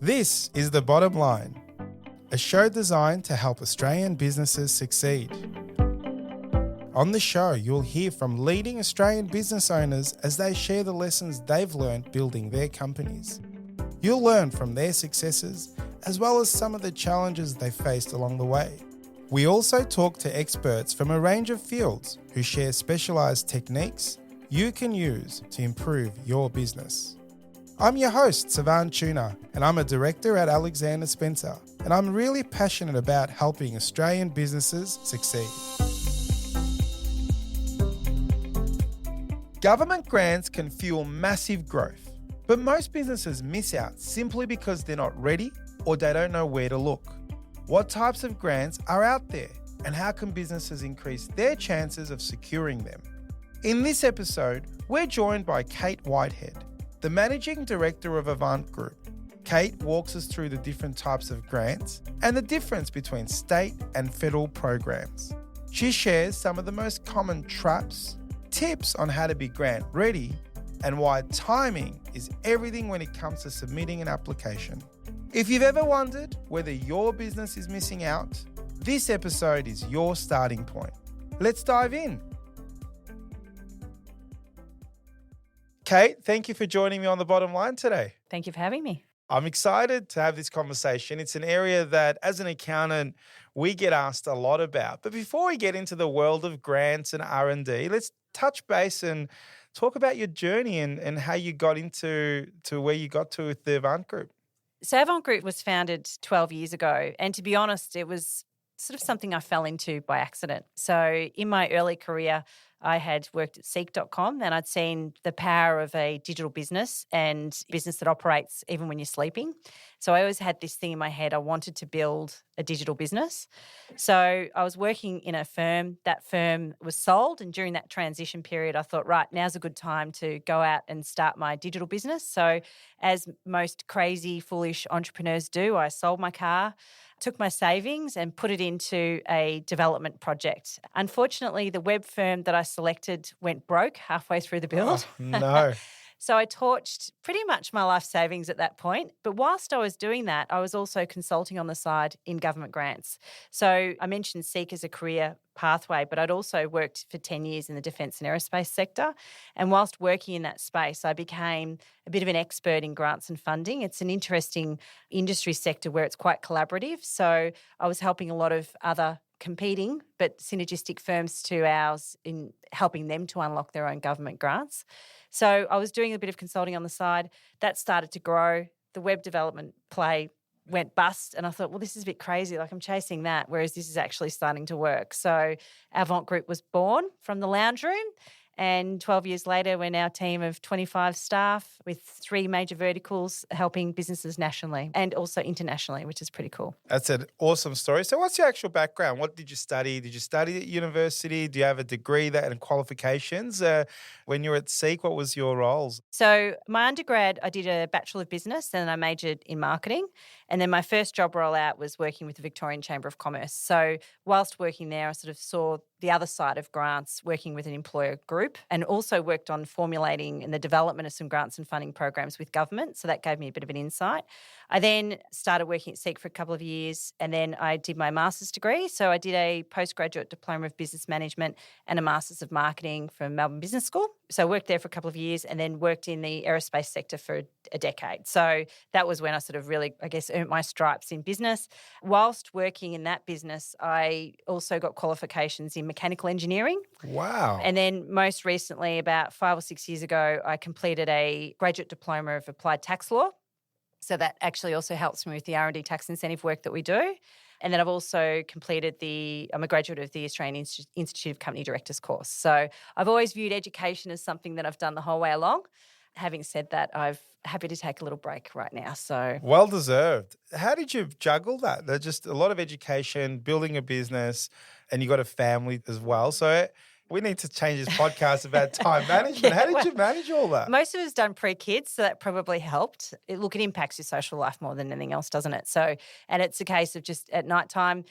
This is The Bottom Line, a show designed to help Australian businesses succeed. On the show, you'll hear from leading Australian business owners as they share the lessons they've learned building their companies. You'll learn from their successes as well as some of the challenges they faced along the way. We also talk to experts from a range of fields who share specialised techniques you can use to improve your business. I'm your host, Avant Group, and I'm a director at Alexander Spencer, and I'm really passionate about helping Australian businesses succeed. Government grants can fuel massive growth, but most businesses miss out simply because they're not ready or they don't know where to look. What types of grants are out there, and how can businesses increase their chances of securing them? In this episode, we're joined by Kate Whitehead, the Managing Director of Avant Group. Kate walks us through the different types of grants and the difference between state and federal programs. She shares some of the most common traps, tips on how to be grant ready, and why timing is everything when it comes to submitting an application. If you've ever wondered whether your business is missing out, this episode is your starting point. Let's dive in. Kate, thank you for joining me on The Bottom Line today. Thank you for having me. I'm excited to have this conversation. It's an area that, as an accountant, we get asked a lot about. But before we get into the world of grants and R&D, let's touch base and talk about your journey and how you got into where you got to with the Avant Group. So Avant Group was founded 12 years ago. And to be honest, it was sort of something I fell into by accident. So in my early career, I had worked at Seek.com and I'd seen the power of a digital business and business that operates even when you're sleeping. So I always had this thing in my head, I wanted to build a digital business. So I was working in a firm, that firm was sold, and during that transition period I thought, right, now's a good time to go out and start my digital business. So as most crazy, foolish entrepreneurs do, I sold my car, took my savings and put it into a development project. Unfortunately, the web firm that I selected went broke halfway through the build. Oh, no. So I torched pretty much my life savings at that point. But whilst I was doing that, I was also consulting on the side in government grants. So I mentioned Seek as a career pathway, but I'd also worked for 10 years in the defence and aerospace sector. And whilst working in that space, I became a bit of an expert in grants and funding. It's an interesting industry sector where it's quite collaborative. So I was helping a lot of other competing but synergistic firms to ours in helping them to unlock their own government grants. So I was doing a bit of consulting on the side. That started to grow. The web development play went bust and I thought, well, this is a bit crazy. Like I'm chasing that, whereas this is actually starting to work. So Avant Group was born from the lounge room. And 12 years later, we're now a team of 25 staff with 3 major verticals helping businesses nationally and also internationally, which is pretty cool. That's an awesome story. So what's your actual background? What did you study? Did you study at university? Do you have a degree and qualifications? When you were at Seek, what was your roles? So my undergrad, I did a Bachelor of Business and I majored in marketing. And then my first job role out was working with the Victorian Chamber of Commerce. So whilst working there, I sort of saw the other side of grants, working with an employer group, and also worked on formulating and the development of some grants and funding programs with government. So that gave me a bit of an insight. I then started working at Seek for a couple of years and then I did my master's degree. So I did a postgraduate diploma of business management and a master's of marketing from Melbourne Business School. So I worked there for a couple of years and then worked in the aerospace sector for a decade. So that was when I sort of really, I guess, earned my stripes in business. Whilst working in that business, I also got qualifications in mechanical engineering. Wow. And then most recently, about 5 or 6 years ago, I completed a graduate diploma of applied tax law. So that actually also helps me with the R&D tax incentive work that we do. And then I've also completed I'm a graduate of the Australian Institute of Company Directors course. So I've always viewed education as something that I've done the whole way along. Having said that, I'm happy to take a little break right now. So well deserved. How did you juggle that? There's just a lot of education, building a business, and you got a family as well. So we need to change this podcast about time management. How did you manage all that? Most of it's done pre-kids, so that probably helped. It impacts your social life more than anything else, doesn't it? So, and it's a case of just at night time,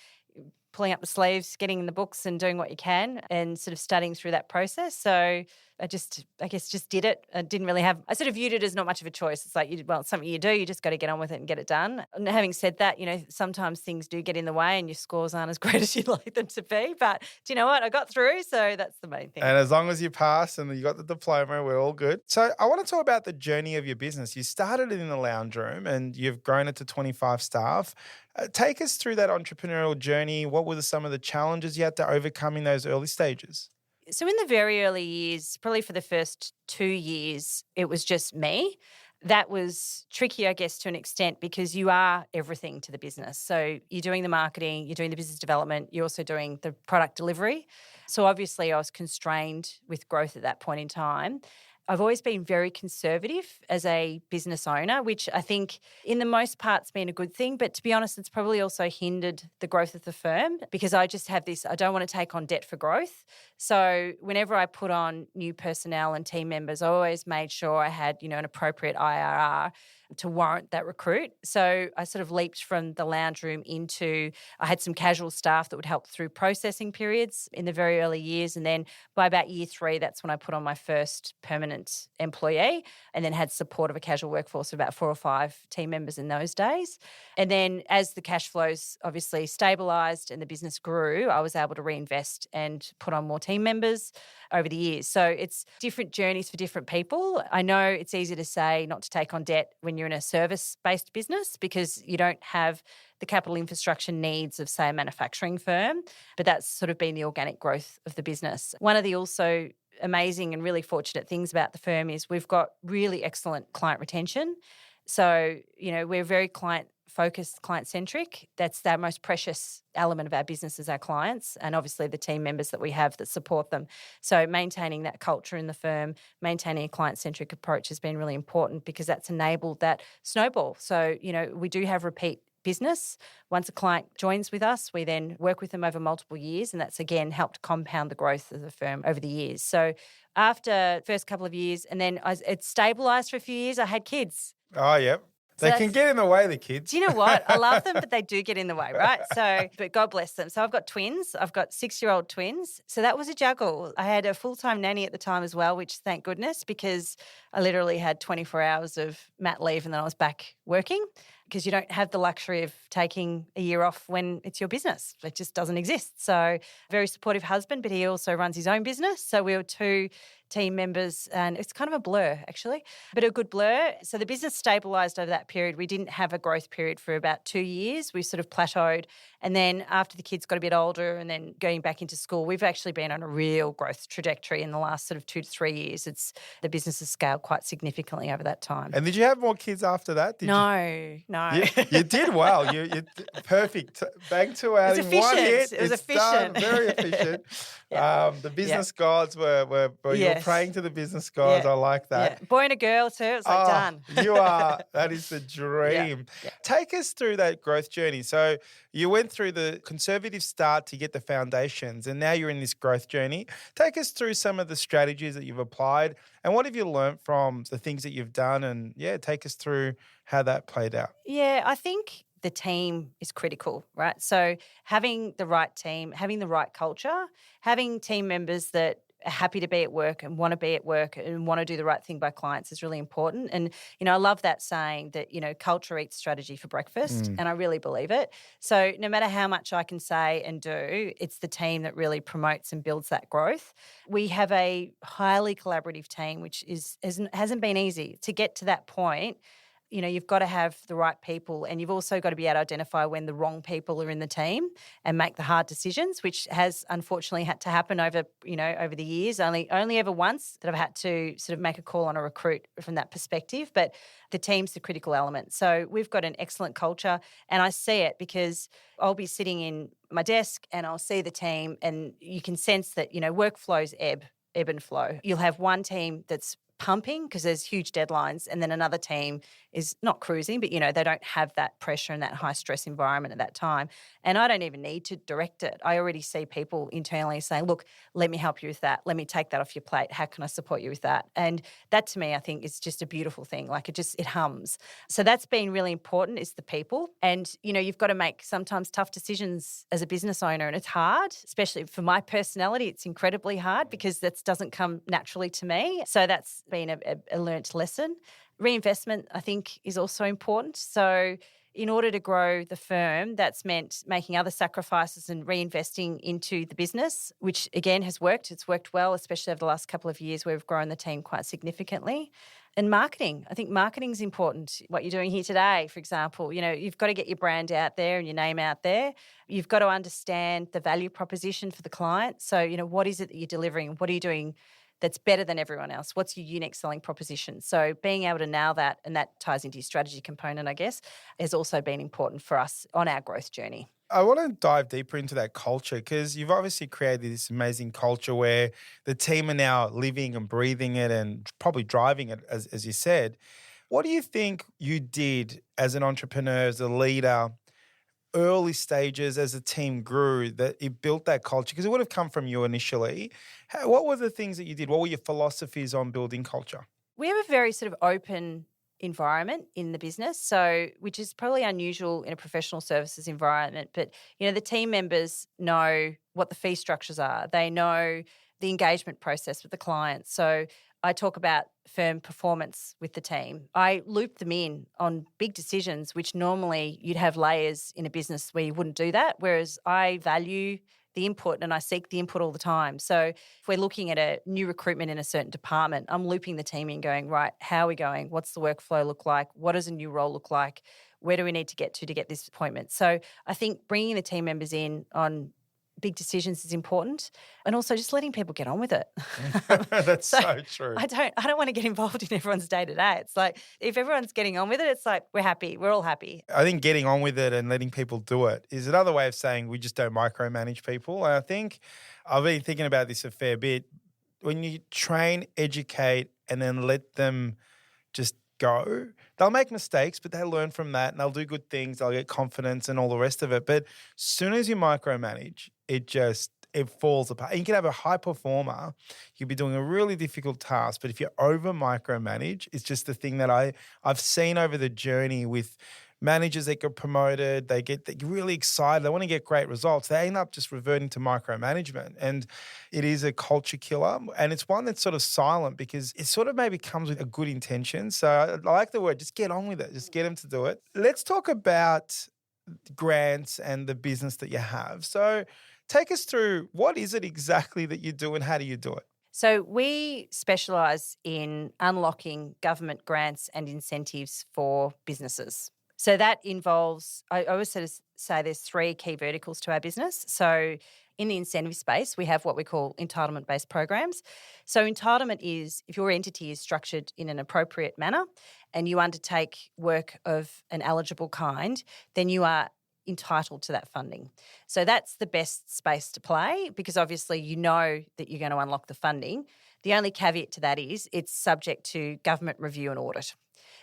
pulling up the sleeves, getting in the books and doing what you can and sort of studying through that process. So I guess just did it. I didn't really have, I sort of viewed it as not much of a choice. It's like, it's something you do, you just got to get on with it and get it done. And having said that, sometimes things do get in the way and your scores aren't as great as you'd like them to be. But do you know what? I got through, so that's the main thing. And as long as you pass and you got the diploma, we're all good. So I want to talk about the journey of your business. You started it in the lounge room and you've grown it to 25 staff. Take us through that entrepreneurial journey. What were some of the challenges you had to overcome in those early stages? So in the very early years, probably for the first 2 years, it was just me. That was tricky, I guess, to an extent because you are everything to the business. So you're doing the marketing, you're doing the business development, you're also doing the product delivery. So obviously I was constrained with growth at that point in time. I've always been very conservative as a business owner, which I think in the most part's been a good thing. But to be honest, it's probably also hindered the growth of the firm because I just have this, I don't want to take on debt for growth. So whenever I put on new personnel and team members, I always made sure I had, an appropriate IRR to warrant that recruit. So I sort of leaped from the lounge room into, I had some casual staff that would help through processing periods in the very early years. And then by about year 3, that's when I put on my first permanent employee and then had support of a casual workforce of about 4 or 5 team members in those days. And then as the cash flows obviously stabilised and the business grew, I was able to reinvest and put on more team members over the years. So it's different journeys for different people. I know it's easy to say not to take on debt when you're in a service-based business because you don't have the capital infrastructure needs of, say, a manufacturing firm, but that's sort of been the organic growth of the business. One of the also amazing and really fortunate things about the firm is we've got really excellent client retention. So, we're very client-focused, client-centric. That's our most precious element of our business is our clients and obviously the team members that we have that support them. So maintaining that culture in the firm, maintaining a client-centric approach has been really important because that's enabled that snowball. So, we do have repeat business. Once a client joins with us, we then work with them over multiple years and that's, again, helped compound the growth of the firm over the years. So after the first couple of years and then it stabilised for a few years, I had kids. Oh, yep. They can get in the way, the kids. Do you know what? I love them, but they do get in the way, right? So, but God bless them. So I've got twins. I've got 6-year-old twins. So that was a juggle. I had a full-time nanny at the time as well, which thank goodness, because I literally had 24 hours of mat leave and then I was back working because you don't have the luxury of taking a year off when it's your business. It just doesn't exist. So very supportive husband, but he also runs his own business. So we were 2 team members and it's kind of a blur actually, but a good blur. So the business stabilised over that period. We didn't have a growth period for about 2 years. We sort of plateaued. And then after the kids got a bit older and then going back into school, we've actually been on a real growth trajectory in the last sort of 2 to 3 years. The business has scaled quite significantly over that time. And did you have more kids after that? No. You did well. You perfect. Bang 2 out in one hit. It was it's efficient. Done. Very efficient. Yeah. The business gods were you were praying to the business gods. I like that. Yeah. Boy and a girl too. It's like done. That is the dream. Yeah. Take us through that growth journey. So you went through the conservative start to get the foundations and now you're in this growth journey. Take us through some of the strategies that you've applied and what have you learned from the things that you've done and take us through how that played out. Yeah, I think the team is critical, right? So having the right team, having the right culture, having team members that are happy to be at work and want to be at work and want to do the right thing by clients is really important. And, I love that saying that, culture eats strategy for breakfast, and I really believe it. So no matter how much I can say and do, it's the team that really promotes and builds that growth. We have a highly collaborative team, which hasn't been easy to get to that point. You've got to have the right people and you've also got to be able to identify when the wrong people are in the team and make the hard decisions, which has unfortunately had to happen over the years. Only ever once that I've had to sort of make a call on a recruit from that perspective, but the team's the critical element. So we've got an excellent culture and I see it because I'll be sitting in my desk and I'll see the team and you can sense that, workflows ebb and flow. You'll have one team that's pumping because there's huge deadlines, and then another team is not cruising, but, they don't have that pressure and that high stress environment at that time. And I don't even need to direct it. I already see people internally saying, look, let me help you with that. Let me take that off your plate. How can I support you with that? And that to me, I think is just a beautiful thing. Like it hums. So that's been really important is the people. And, you've got to make sometimes tough decisions as a business owner, and it's hard, especially for my personality. It's incredibly hard because that doesn't come naturally to me. So that's been a learnt lesson. Reinvestment, I think, is also important. So in order to grow the firm, that's meant making other sacrifices and reinvesting into the business, which again has worked. It's worked well, especially over the last couple of years where we've grown the team quite significantly. And marketing. I think marketing is important. What you're doing here today, for example, you've got to get your brand out there and your name out there. You've got to understand the value proposition for the client. So, what is it that you're delivering? What are you doing that's better than everyone else? What's your unique selling proposition? So being able to nail that, and that ties into your strategy component, I guess, has also been important for us on our growth journey. I want to dive deeper into that culture because you've obviously created this amazing culture where the team are now living and breathing it and probably driving it, as you said. What do you think you did as an entrepreneur, as a leader, early stages as the team grew, that it built that culture? Because it would have come from you initially. What were the things that you did? What were your philosophies on building culture? We have a very sort of open environment in the business, so which is probably unusual in a professional services environment. But, the team members know what the fee structures are. They know the engagement process with the client. So I talk about firm performance with the team. I loop them in on big decisions, which normally you'd have layers in a business where you wouldn't do that, whereas I value the input and I seek the input all the time. So if we're looking at a new recruitment in a certain department, I'm looping the team in going, right, how are we going? What's the workflow look like? What does a new role look like? Where do we need to get this appointment? So I think bringing the team members in on big decisions is important, and also just letting people get on with it. That's so true. I don't want to get involved in everyone's day to day. It's like if everyone's getting on with it, it's like we're happy. We're all happy. I think getting on with it and letting people do it is another way of saying we just don't micromanage people. And I think I've been thinking about this a fair bit. When you train, educate, and then let them just go, they'll make mistakes, but they'll learn from that and they'll do good things. They'll get confidence and all the rest of it. But as soon as you micromanage, it falls apart. You can have a high performer, you'll be doing a really difficult task, but if you over micromanage, it's just the thing that I've seen over the journey with managers that get promoted, they get really excited, they want to get great results. They end up just reverting to micromanagement. And it is a culture killer. And it's one that's sort of silent because it sort of maybe comes with a good intention. So I like the word, just get on with it. Just get them to do it. Let's talk about grants and the business that you have. So take us through, what is it exactly that you do and how do you do it? So we specialise in unlocking government grants and incentives for businesses. So that involves, I always sort of say there's three key verticals to our business. So in the incentive space, we have what we call entitlement-based programs. So entitlement is if your entity is structured in an appropriate manner and you undertake work of an eligible kind, then you are entitled to that funding. So that's the best space to play because obviously you know that you're going to unlock the funding. The only caveat to that is it's subject to government review and audit.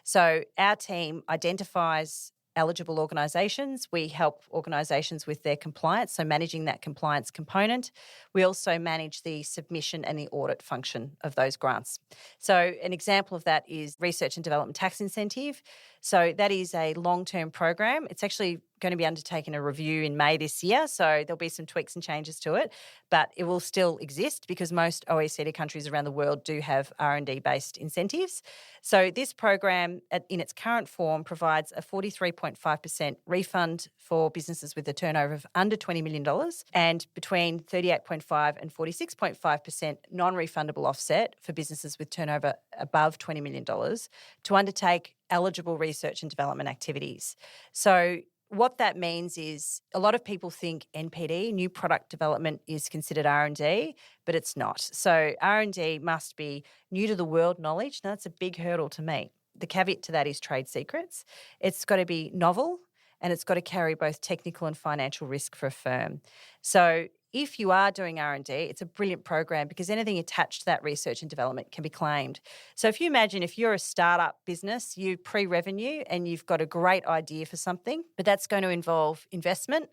So our team identifies eligible organisations. We help organisations with their compliance, so managing that compliance component. We also manage the submission and the audit function of those grants. So an example of that is Research and Development Tax Incentive. So that is a long-term program. It's actually going to be undertaking a review in May this year, so there'll be some tweaks and changes to it, but it will still exist because most OECD countries around the world do have R&D-based incentives. So this program, in its current form, provides a 43.5% refund for businesses with a turnover of under $20 million and between 38.5% and 46.5% non-refundable offset for businesses with turnover above $20 million to undertake eligible research and development activities. So what that means is a lot of people think NPD, new product development, is considered R&D, but it's not. So R&D must be new to the world knowledge. Now, that's a big hurdle to meet. The caveat to that is trade secrets. It's got to be novel and it's got to carry both technical and financial risk for a firm. So if you are doing R&D, it's a brilliant program because anything attached to that research and development can be claimed. So if you imagine if you're a startup business, you pre-revenue and you've got a great idea for something, but that's going to involve investment,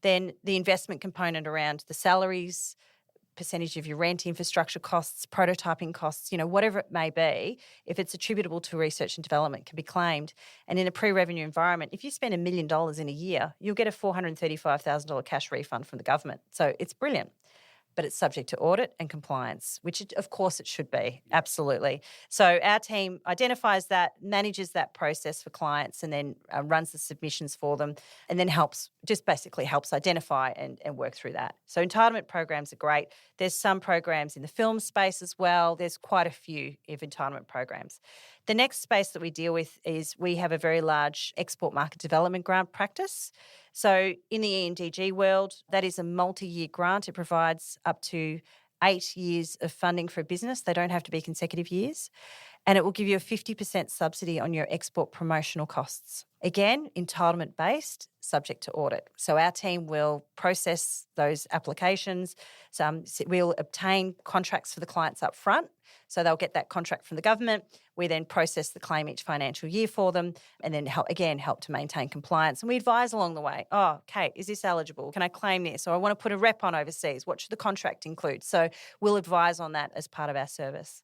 then the investment component around the salaries, percentage of your rent, infrastructure costs, prototyping costs, whatever it may be, if it's attributable to research and development, can be claimed. And in a pre-revenue environment, if you spend $1 million in a year, you'll get a $435,000 cash refund from the government. So it's brilliant. But it's subject to audit and compliance, which of course it should be, absolutely. So our team identifies that, manages that process for clients, and then runs the submissions for them, and then basically helps identify and work through that. So entitlement programs are great. There's some programs in the film space as well. There's quite a few of entitlement programs. The next space that we deal with is we have a very large export market development grant practice. So in the ENDG world, that is a multi-year grant. It provides up to 8 years of funding for a business. They don't have to be consecutive years. And it will give you a 50% subsidy on your export promotional costs. Again, entitlement based, subject to audit. So our team will process those applications. We'll obtain contracts for the clients up front. So they'll get that contract from the government. We then process the claim each financial year for them, and then help to maintain compliance. And we advise along the way, Kate, is this eligible? Can I claim this? Or I want to put a rep on overseas. What should the contract include? So we'll advise on that as part of our service.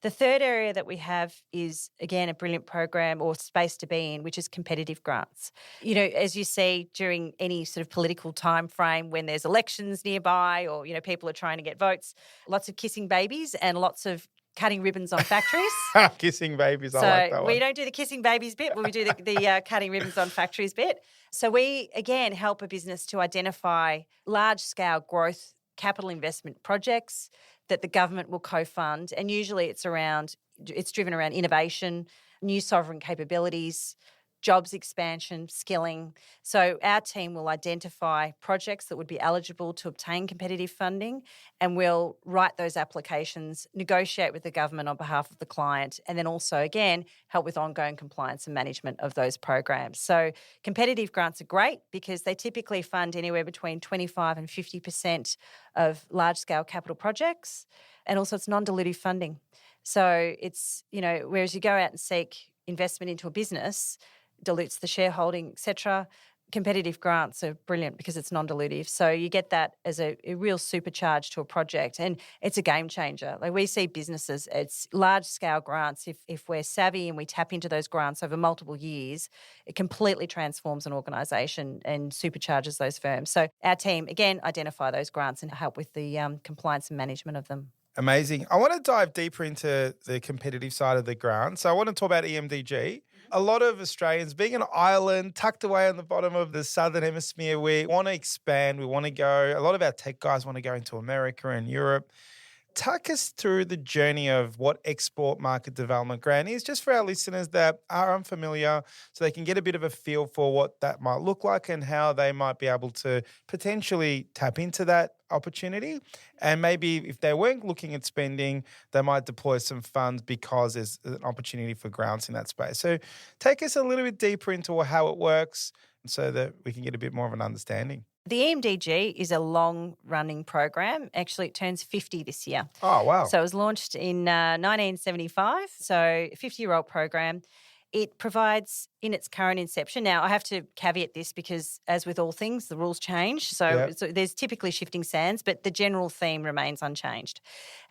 The third area that we have is, again, a brilliant program or space to be in, which is competitive grants. As you see during any sort of political time frame when there's elections nearby or, people are trying to get votes, lots of kissing babies and lots of cutting ribbons on factories. Kissing babies, I so like that one. We don't do the kissing babies bit, but we do the cutting ribbons on factories bit. So we, again, help a business to identify large-scale growth capital investment projects that the government will co-fund, and usually it's driven around innovation, new sovereign capabilities, jobs expansion, skilling. So our team will identify projects that would be eligible to obtain competitive funding, and we'll write those applications, negotiate with the government on behalf of the client, and then also, again, help with ongoing compliance and management of those programs. So competitive grants are great because they typically fund anywhere between 25 and 50% of large-scale capital projects, and also it's non-dilutive funding. So it's, whereas you go out and seek investment into a business, dilutes the shareholding, etc. Competitive grants are brilliant because it's non-dilutive. So you get that as a real supercharge to a project, and it's a game changer. Like we see businesses, it's large-scale grants. If we're savvy and we tap into those grants over multiple years, it completely transforms an organisation and supercharges those firms. So our team, again, identify those grants and help with the compliance and management of them. Amazing. I want to dive deeper into the competitive side of the grant. So I want to talk about EMDG. A lot of Australians, being an island tucked away on the bottom of the southern hemisphere, we want to expand. We want to go. A lot of our tech guys want to go into America and Europe. Tuck us through the journey of what Export Market Development Grant is, just for our listeners that are unfamiliar, so they can get a bit of a feel for what that might look like and how they might be able to potentially tap into that opportunity. And maybe if they weren't looking at spending, they might deploy some funds because there's an opportunity for grants in that space. So take us a little bit deeper into how it works so that we can get a bit more of an understanding. The EMDG is a long-running program. Actually, it turns 50 this year. Oh, wow. So it was launched in 1975, so a 50-year-old program. It provides, in its current inception, now I have to caveat this because as with all things, the rules change. So there's typically shifting sands, but the general theme remains unchanged.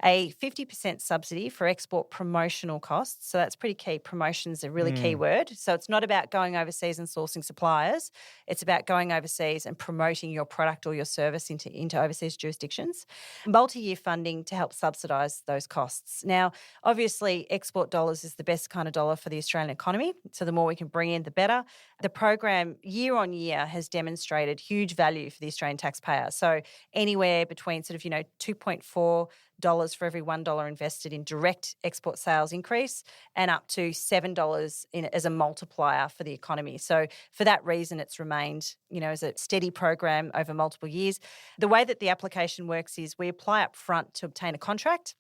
A 50% subsidy for export promotional costs. So that's pretty key. Promotion's a really key word. So it's not about going overseas and sourcing suppliers. It's about going overseas and promoting your product or your service into overseas jurisdictions. Multi-year funding to help subsidise those costs. Now, obviously, export dollars is the best kind of dollar for the Australian economy. So the more we can bring in, the better. The program year on year has demonstrated huge value for the Australian taxpayer. So anywhere between $2.4 for every $1 invested in direct export sales increase and up to $7 as a multiplier for the economy. So for that reason, it's remained, as a steady program over multiple years. The way that the application works is we apply up front to obtain a contract.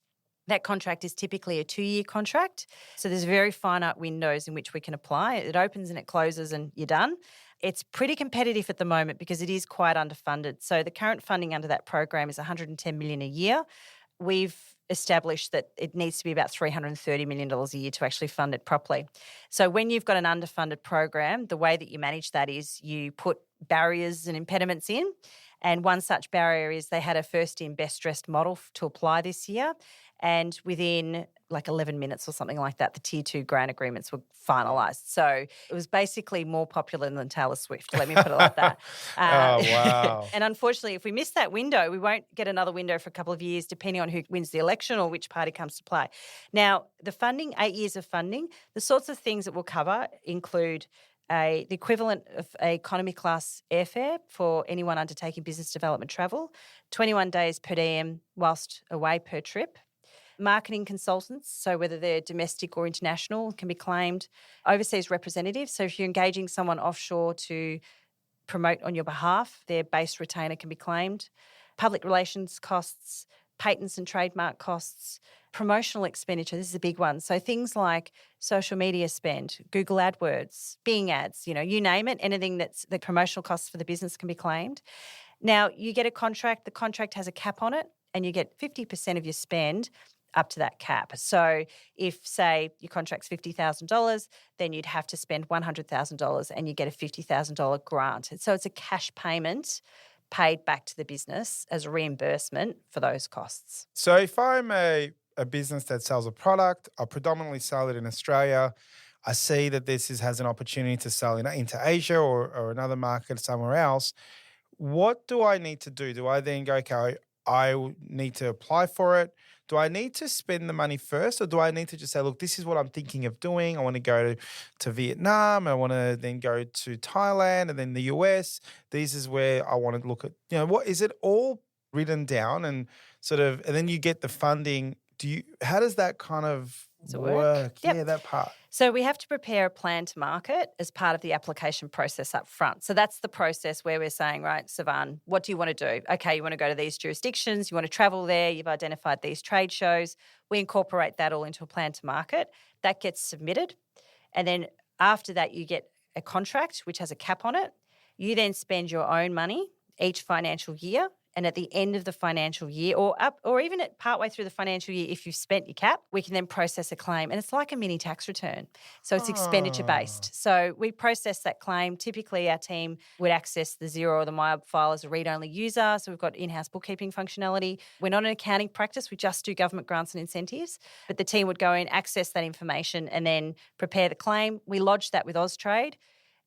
That contract is typically a 2-year contract. So there's very finite windows in which we can apply. It opens and it closes and you're done. It's pretty competitive at the moment because it is quite underfunded. So the current funding under that program is $110 million a year. We've established that it needs to be about $330 million a year to actually fund it properly. So when you've got an underfunded program, the way that you manage that is you put barriers and impediments in. And one such barrier is they had a first in best dressed model to apply this year. And within like 11 minutes or something like that, the Tier 2 grant agreements were finalised. So it was basically more popular than Taylor Swift, let me put it like that. Oh, wow. And unfortunately, if we miss that window, we won't get another window for a couple of years, depending on who wins the election or which party comes to play. Now, the funding, 8 years of funding, the sorts of things that we'll cover include the equivalent of a economy class airfare for anyone undertaking business development travel, 21 days per diem whilst away per trip. Marketing consultants, so whether they're domestic or international, can be claimed. Overseas representatives, so if you're engaging someone offshore to promote on your behalf, their base retainer can be claimed. Public relations costs, patents and trademark costs, promotional expenditure, this is a big one. So things like social media spend, Google AdWords, Bing ads, you name it, anything that's the promotional costs for the business can be claimed. Now, you get a contract, the contract has a cap on it, and you get 50% of your spend up to that cap. So if, say, your contract's $50,000, then you'd have to spend $100,000 and you get a $50,000 grant. So it's a cash payment paid back to the business as a reimbursement for those costs. So if I'm a business that sells a product, I predominantly sell it in Australia, I see that this has an opportunity to sell into Asia or another market somewhere else, what do I need to do? Do I then go, okay, I need to apply for it? Do I need to spend the money first, or do I need to just say, look, this is what I'm thinking of doing. I want to go to Vietnam. I want to then go to Thailand and then the US. This is where I want to look at, what is it all written down and and then you get the funding. How does that kind of work? Yep. Yeah, that part. So we have to prepare a plan to market as part of the application process up front. So that's the process where we're saying, right, Savan, what do you want to do? Okay, you want to go to these jurisdictions, you want to travel there, you've identified these trade shows. We incorporate that all into a plan to market. That gets submitted. And then after that, you get a contract which has a cap on it. You then spend your own money each financial year. And at the end of the financial year or even at partway through the financial year, if you've spent your cap, we can then process a claim. And it's like a mini tax return. So it's expenditure based. So we process that claim. Typically our team would access the Xero or the MyOb file as a read-only user. So we've got in-house bookkeeping functionality. We're not an accounting practice. We just do government grants and incentives. But the team would go in, access that information and then prepare the claim. We lodge that with Austrade.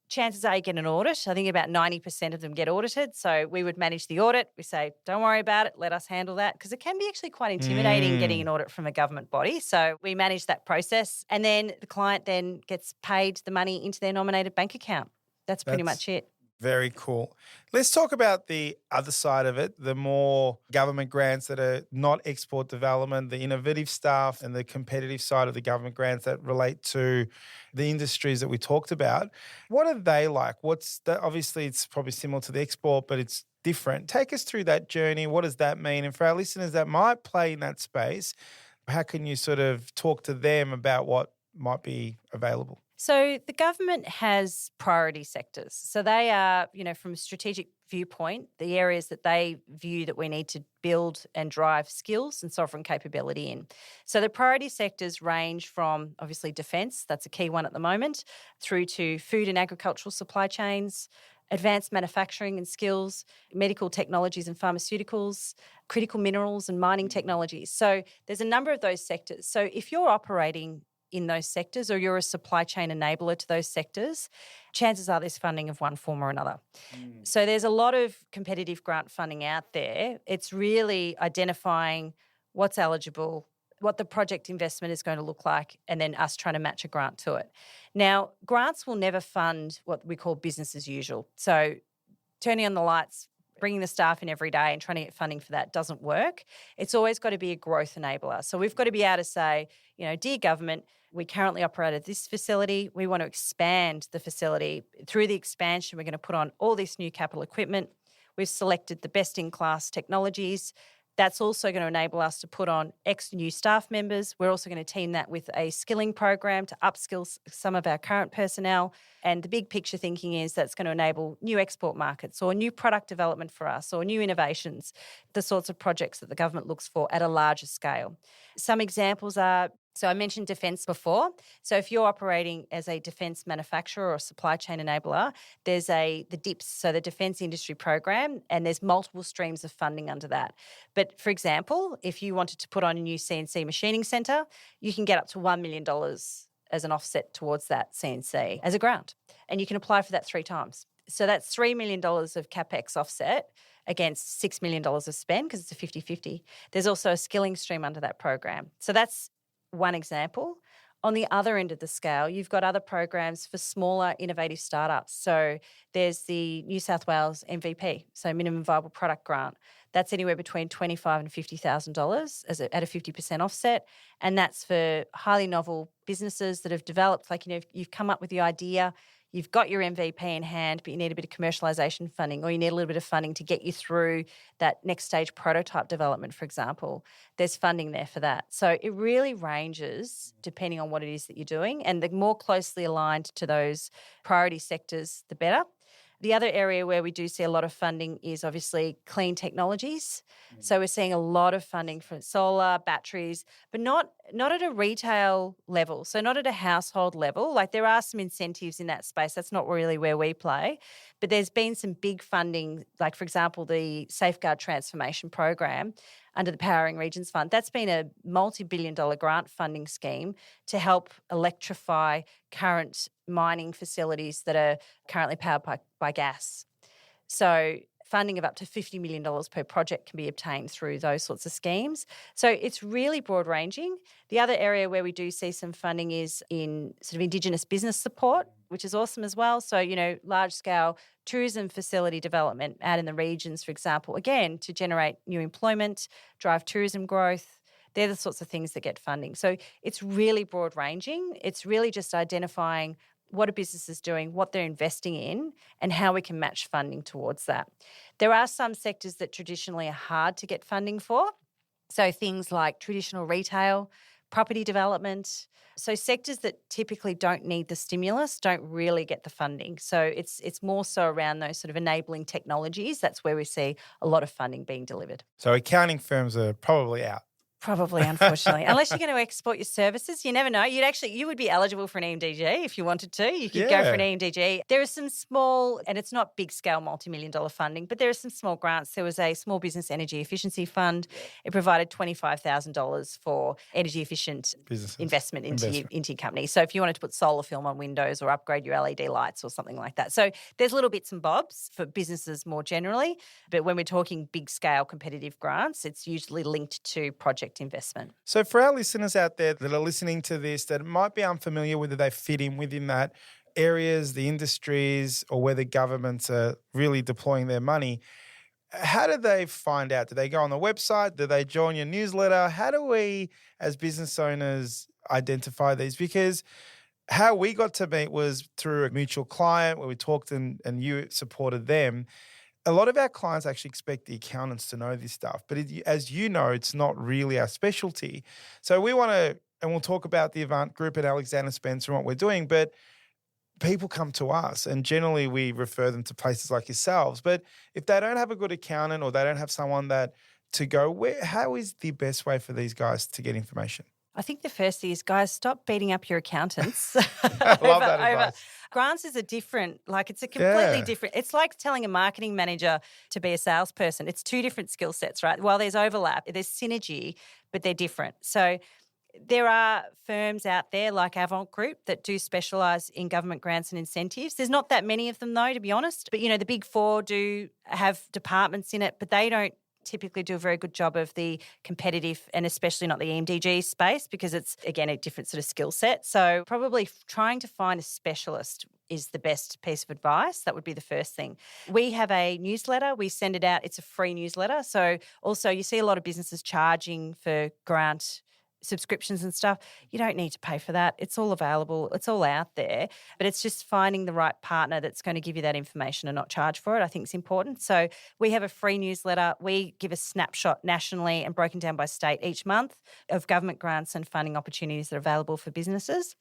Chances are you get an audit. I think about 90% of them get audited. So we would manage the audit. We say, don't worry about it. Let us handle that. Because it can be actually quite intimidating getting an audit from a government body. So we manage that process. And then the client then gets paid the money into their nominated bank account. That's pretty much it. Very cool. Let's talk about the other side of it, the more government grants that are not export development, the innovative stuff and the competitive side of the government grants that relate to the industries that we talked about. What are they like? Obviously, it's probably similar to the export, but it's different. Take us through that journey. What does that mean? And for our listeners that might play in that space, how can you sort of talk to them about what might be available? So the government has priority sectors. So they are, from a strategic viewpoint, the areas that they view that we need to build and drive skills and sovereign capability in. So the priority sectors range from obviously defence, that's a key one at the moment, through to food and agricultural supply chains, advanced manufacturing and skills, medical technologies and pharmaceuticals, critical minerals and mining technologies. So there's a number of those sectors. So if you're operating in those sectors or you're a supply chain enabler to those sectors, chances are there's funding of one form or another. So there's a lot of competitive grant funding out there. It's really identifying what's eligible, what the project investment is going to look like, and then us trying to match a grant to it. Now, grants will never fund what we call business as usual. So turning on the lights, bringing the staff in every day and trying to get funding for that doesn't work. It's always got to be a growth enabler. So we've got to be able to say, dear government, we currently operate at this facility. We want to expand the facility. Through the expansion, we're going to put on all this new capital equipment. We've selected the best-in-class technologies. That's also going to enable us to put on X new staff members. We're also going to team that with a skilling program to upskill some of our current personnel. And the big picture thinking is that's going to enable new export markets or new product development for us or new innovations, the sorts of projects that the government looks for at a larger scale. Some examples are, so I mentioned defence before. So if you're operating as a defence manufacturer or supply chain enabler, there's the DIPS, so the Defence Industry Program, and there's multiple streams of funding under that. But for example, if you wanted to put on a new CNC machining centre, you can get up to $1 million as an offset towards that CNC as a grant. And you can apply for that 3 times. So that's $3 million of CapEx offset against $6 million of spend because it's a 50-50. There's also a skilling stream under that program. So that's one example. On the other end of the scale, you've got other programs for smaller, innovative startups. So there's the New South Wales MVP, so Minimum Viable Product Grant. That's anywhere between $25,000 and $50,000 at a 50% offset. And that's for highly novel businesses that have developed, like, you've come up with the idea, you've got your MVP in hand, but you need a bit of commercialisation funding, or you need a little bit of funding to get you through that next stage prototype development, for example. There's funding there for that. So it really ranges depending on what it is that you're doing, and the more closely aligned to those priority sectors, the better. The other area where we do see a lot of funding is obviously clean technologies. So we're seeing a lot of funding for solar, batteries, but not at a retail level, so not at a household level. Like, there are some incentives in that space. That's not really where we play. But there's been some big funding, like, for example, the Safeguard Transformation Program under the Powering Regions Fund. That's been a multi-billion-dollar grant funding scheme to help electrify current mining facilities that are currently powered by gas. So funding of up to $50 million per project can be obtained through those sorts of schemes. So it's really broad-ranging. The other area where we do see some funding is in sort of Indigenous business support, which is awesome as well. So, large-scale tourism facility development out in the regions, for example, again, to generate new employment, drive tourism growth. They're the sorts of things that get funding. So it's really broad-ranging. It's really just identifying what are businesses doing, what they're investing in, and how we can match funding towards that. There are some sectors that traditionally are hard to get funding for. So things like traditional retail, property development. So sectors that typically don't need the stimulus don't really get the funding. So it's more so around those sort of enabling technologies. That's where we see a lot of funding being delivered. So accounting firms are probably out. Probably, unfortunately. Unless you're going to export your services, you never know. You would be eligible for an EMDG if you wanted to. You could go for an EMDG. There are some small, and it's not big scale multi-million-dollar funding, but there are some small grants. There was a small business energy efficiency fund. It provided $25,000 for energy efficient investment into your company. So if you wanted to put solar film on windows or upgrade your LED lights or something like that. So there's little bits and bobs for businesses more generally. But when we're talking big scale competitive grants, it's usually linked to project investment. So for our listeners out there that are listening to this that might be unfamiliar whether they fit in within that areas, the industries, or where the governments are really deploying their money, how do they find out? Do they go on the website? Do they join your newsletter? How do we as business owners identify these? Because how we got to meet was through a mutual client where we talked and you supported them. A lot of our clients actually expect the accountants to know this stuff, but as you know, it's not really our specialty. So we want to, and we'll talk about the Avant Group and Alexander Spencer and what we're doing, but people come to us and generally we refer them to places like yourselves. But if they don't have a good accountant or they don't have someone that to go, how is the best way for these guys to get information? I think the first thing is, guys, stop beating up your accountants. I love that advice. Grants is it's a completely different. It's like telling a marketing manager to be a salesperson. It's two different skill sets, right? While there's overlap, there's synergy, but they're different. So there are firms out there like Avant Group that do specialise in government grants and incentives. There's not that many of them though, to be honest. But, the Big Four do have departments in it, but they don't typically do a very good job of the competitive and especially not the EMDG space because it's, again, a different sort of skill set. So probably trying to find a specialist is the best piece of advice. That would be the first thing. We have a newsletter. We send it out. It's a free newsletter. So also you see a lot of businesses charging for grant subscriptions and stuff, you don't need to pay for that. It's all available. It's all out there. But it's just finding the right partner that's going to give you that information and not charge for it, I think is important. So we have a free newsletter. We give a snapshot nationally and broken down by state each month of government grants and funding opportunities that are available for businesses.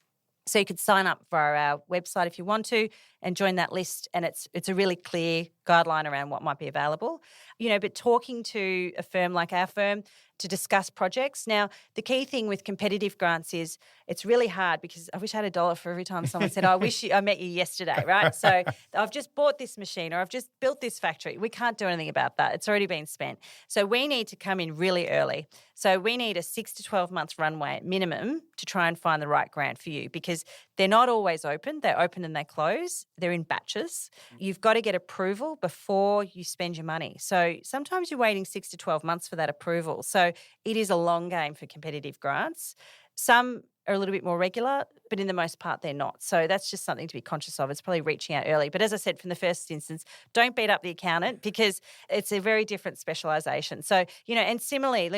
So you could sign up via our website if you want to and join that list, and it's a really clear guideline around what might be available. But talking to a firm like our firm to discuss projects. Now, the key thing with competitive grants is it's really hard because I wish I had $1 for every time someone said, I met you yesterday, right? So I've just bought this machine or I've just built this factory. We can't do anything about that. It's already been spent. So we need to come in really early. So we need a 6 to 12 months runway at minimum to try and find the right grant for you because they're not always open. They're open and they close. They're in batches. You've got to get approval before you spend your money. So sometimes you're waiting 6 to 12 months for that approval. So it is a long game for competitive grants. Some are a little bit more regular, but in the most part they're not. So that's just something to be conscious of. It's probably reaching out early. But as I said, from the first instance, don't beat up the accountant because it's a very different specialisation. So, and similarly,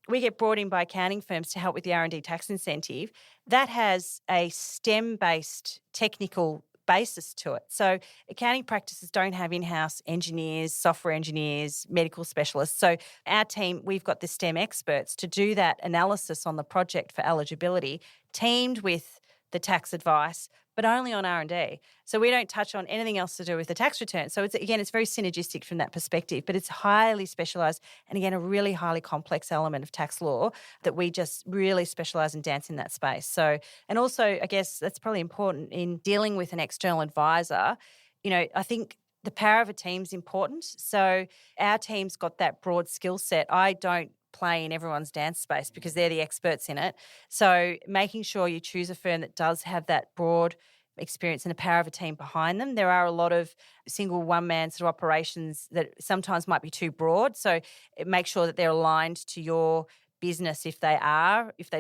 we get brought in by accounting firms to help with the R&D tax incentive. That has a STEM-based technical basis to it. So accounting practices don't have in-house engineers, software engineers, medical specialists. So our team, we've got the STEM experts to do that analysis on the project for eligibility, teamed with the tax advice, but only on R&D. So we don't touch on anything else to do with the tax return. So it's very synergistic from that perspective, but it's highly specialised and, again, a really highly complex element of tax law that we just really specialise and dance in that space. So, and also, I guess that's probably important in dealing with an external advisor. I think the power of a team is important. So our team's got that broad skill set. I don't play in everyone's dance space because they're the experts in it. So making sure you choose a firm that does have that broad experience and the power of a team behind them. There are a lot of single one-man sort of operations that sometimes might be too broad. So make sure that they're aligned to your business. If they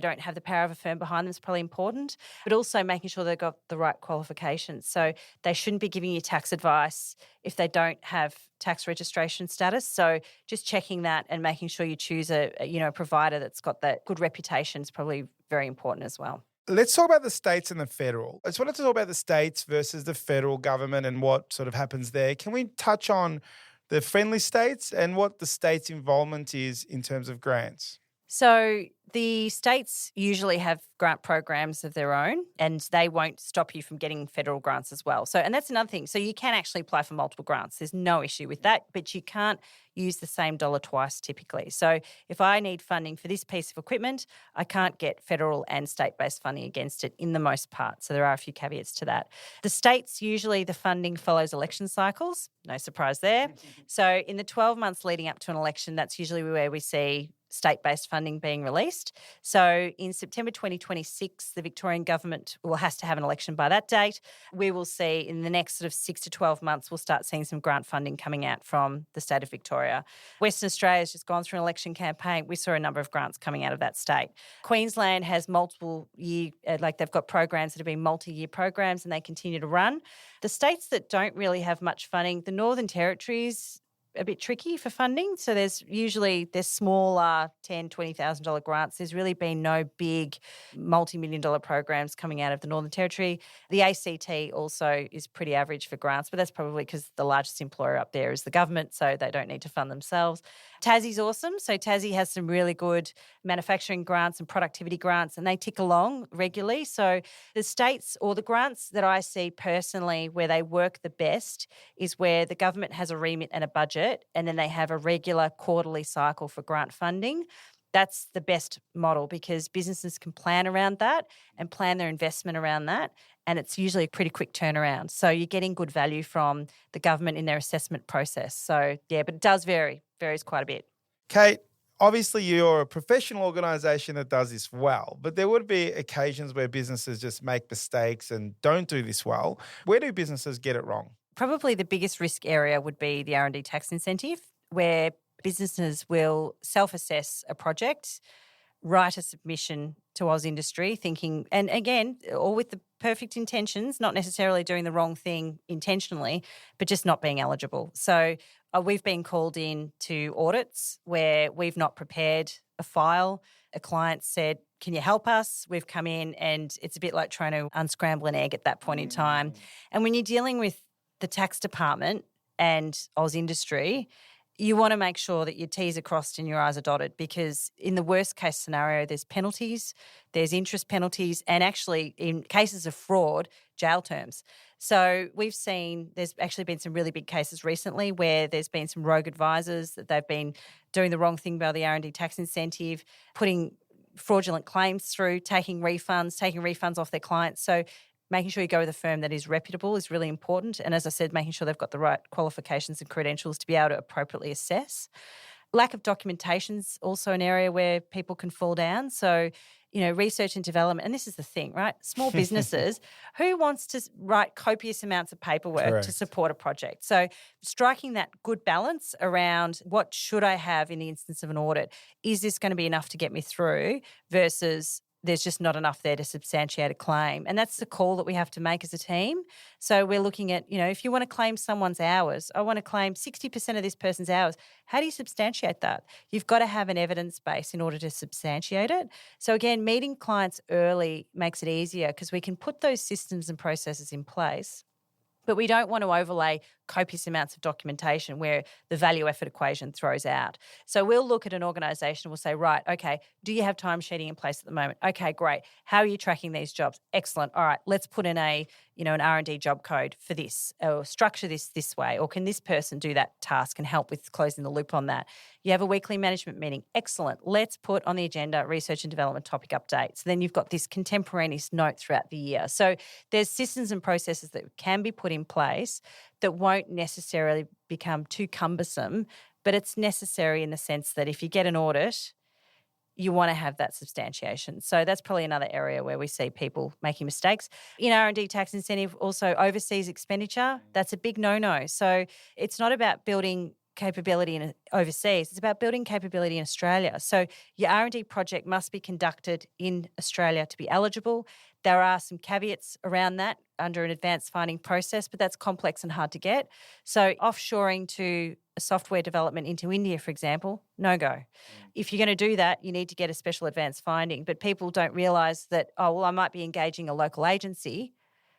don't have the power of a firm behind them, is probably important, but also making sure they've got the right qualifications. So they shouldn't be giving you tax advice if they don't have tax registration status. So just checking that and making sure you choose a provider that's got that good reputation is probably very important as well. Let's talk about the states and the federal. I just wanted to talk about the states versus the federal government and what sort of happens there. Can we touch on the friendly states and what the state's involvement is in terms of grants? So the states usually have grant programs of their own and they won't stop you from getting federal grants as well. So, and that's another thing. So you can actually apply for multiple grants. There's no issue with that, but you can't use the same dollar twice typically. So if I need funding for this piece of equipment, I can't get federal and state-based funding against it in the most part. So there are a few caveats to that. The states, usually the funding follows election cycles. No surprise there. So in the 12 months leading up to an election, that's usually where we see state-based funding being released. So in September 2026, the Victorian government has to have an election by that date. We will see in the next sort of 6 to 12 months, we'll start seeing some grant funding coming out from the state of Victoria. Western Australia has just gone through an election campaign. We saw a number of grants coming out of that state. Queensland has multiple year, they've got programs that have been multi-year programs and they continue to run. The states that don't really have much funding, the Northern Territories, a bit tricky for funding. So there's smaller $10,000, $20,000 grants. There's really been no big multi-million-dollar programs coming out of the Northern Territory. The ACT also is pretty average for grants, but that's probably because the largest employer up there is the government, so they don't need to fund themselves. Tassie's awesome. So Tassie has some really good manufacturing grants and productivity grants, and they tick along regularly. So the states or the grants that I see personally where they work the best is where the government has a remit and a budget, and then they have a regular quarterly cycle for grant funding. That's the best model because businesses can plan around that and plan their investment around that. And it's usually a pretty quick turnaround. So you're getting good value from the government in their assessment process. So, yeah, but it does varies quite a bit. Kate, obviously you're a professional organisation that does this well, but there would be occasions where businesses just make mistakes and don't do this well. Where do businesses get it wrong? Probably the biggest risk area would be the R&D tax incentive, where businesses will self-assess a project, write a submission to Oz Industry thinking, and again, all with the perfect intentions, not necessarily doing the wrong thing intentionally, but just not being eligible. So we've been called in to audits where we've not prepared a file a client said, can you help us? We've come in and it's a bit like trying to unscramble an egg at that point in time. And when you're dealing with the tax department and Oz industry, you want to make sure that your T's are crossed and your I's are dotted, because in the worst case scenario, there's penalties, there's interest penalties, and actually in cases of fraud, jail terms. So we've seen there's actually been some really big cases recently where there's been some rogue advisors that they've been doing the wrong thing by the R&D tax incentive, putting fraudulent claims through, taking refunds off their clients. So making sure you go with a firm that is reputable is really important. And as I said, making sure they've got the right qualifications and credentials to be able to appropriately assess. Lack of documentation is also an area where people can fall down. So, research and development, and this is the thing, right? Small businesses, who wants to write copious amounts of paperwork to support a project? So striking that good balance around what should I have in the instance of an audit? Is this going to be enough to get me through versus there's just not enough there to substantiate a claim? And that's the call that we have to make as a team. So we're looking at, if you want to claim someone's hours, I want to claim 60% of this person's hours. How do you substantiate that? You've got to have an evidence base in order to substantiate it. So again, meeting clients early makes it easier because we can put those systems and processes in place. But we don't want to overlay copious amounts of documentation where the value effort equation throws out. So we'll look at an organisation, we'll say, right, okay, do you have time sheeting in place at the moment? Okay, great. How are you tracking these jobs? Excellent. All right, let's put in an R&D job code for this, or structure this way, or can this person do that task and help with closing the loop on that? You have a weekly management meeting. Excellent. Let's put on the agenda research and development topic updates. Then you've got this contemporaneous note throughout the year. So there's systems and processes that can be put in place that won't necessarily become too cumbersome, but it's necessary in the sense that if you get an audit, you want to have that substantiation. So that's probably another area where we see people making mistakes. In R&D tax incentive, also overseas expenditure, that's a big no-no. So it's not about building capability in overseas, it's about building capability in Australia. So your R&D project must be conducted in Australia to be eligible. There are some caveats around that under an advanced finding process, but that's complex and hard to get. So offshoring to a software development into India, for example, no go. If you're going to do that, you need to get a special advanced finding, but people don't realise that, I might be engaging a local agency,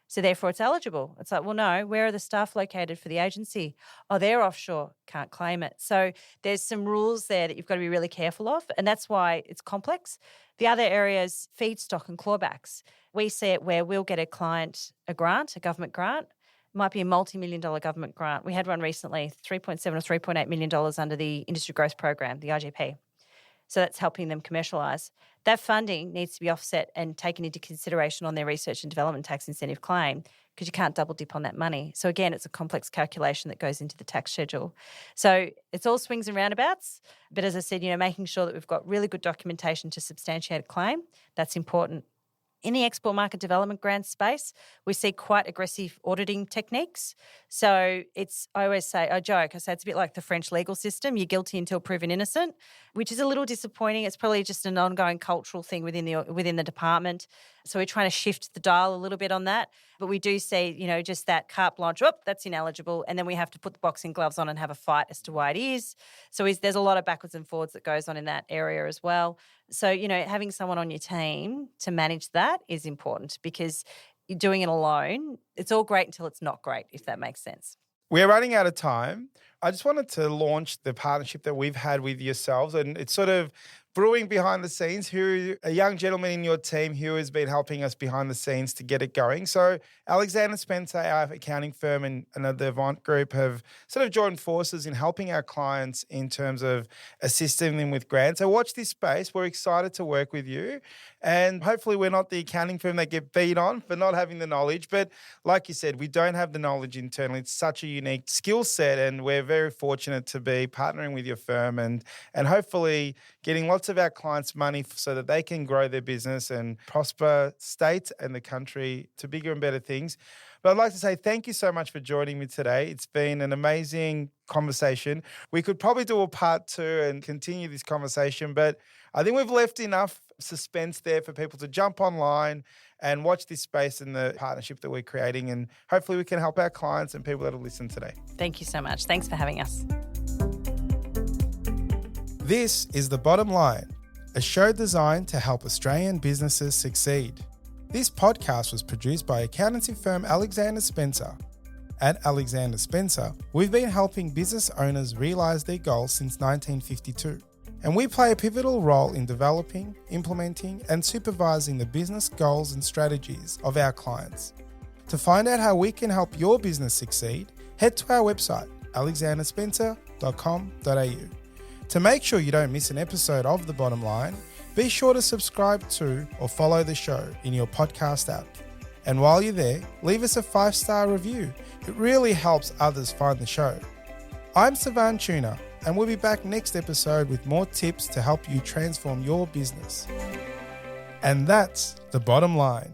so therefore it's eligible. It's like, well, no, where are the staff located for the agency? They're offshore, can't claim it. So there's some rules there that you've got to be really careful of, and that's why it's complex. The other area is feedstock and clawbacks. We see it where we'll get a client a government grant. It might be a multi-million-dollar government grant. We had one recently, $3.7 or $3.8 million under the Industry Growth Program, the IGP. So that's helping them commercialise. That funding needs to be offset and taken into consideration on their research and development tax incentive claim, because you can't double dip on that money. So again, it's a complex calculation that goes into the tax schedule. So it's all swings and roundabouts. But as I said, making sure that we've got really good documentation to substantiate a claim, that's important. In the export market development grant space, we see quite aggressive auditing techniques. So I always say, I say it's a bit like the French legal system. You're guilty until proven innocent, which is a little disappointing. It's probably just an ongoing cultural thing within the department. So we're trying to shift the dial a little bit on that. But we do see, just that carte blanche, that's ineligible. And then we have to put the boxing gloves on and have a fight as to why it is. So there's a lot of backwards and forwards that goes on in that area as well. So, having someone on your team to manage that is important, because you're doing it alone. It's all great until it's not great, if that makes sense. We're running out of time. I just wanted to launch the partnership that we've had with yourselves, and it's sort of brewing behind the scenes. A young gentleman in your team who has been helping us behind the scenes to get it going. So Alexander Spencer, our accounting firm, and the Avant Group have sort of joined forces in helping our clients in terms of assisting them with grants. So watch this space. We're excited to work with you. And hopefully we're not the accounting firm that get beat on for not having the knowledge. But like you said, we don't have the knowledge internally. It's such a unique skill set, and we're very fortunate to be partnering with your firm and hopefully getting lots of our clients money so that they can grow their business and prosper state and the country to bigger and better things. But I'd like to say thank you so much for joining me today. It's been an amazing conversation. We could probably do a part 2 and continue this conversation, but I think we've left enough suspense there for people to jump online and watch this space and the partnership that we're creating, and hopefully we can help our clients and people that have listened today. Thank you so much. Thanks for having us. This is The Bottom Line, a show designed to help Australian businesses succeed. This podcast was produced by accountancy firm Alexander Spencer. At Alexander Spencer, we've been helping business owners realise their goals since 1952. And we play a pivotal role in developing, implementing, and supervising the business goals and strategies of our clients. To find out how we can help your business succeed, head to our website, alexanderspencer.com.au. To make sure you don't miss an episode of The Bottom Line, be sure to subscribe to or follow the show in your podcast app. And while you're there, leave us a 5-star review. It really helps others find the show. I'm Savan Tuna, and we'll be back next episode with more tips to help you transform your business. And that's The Bottom Line.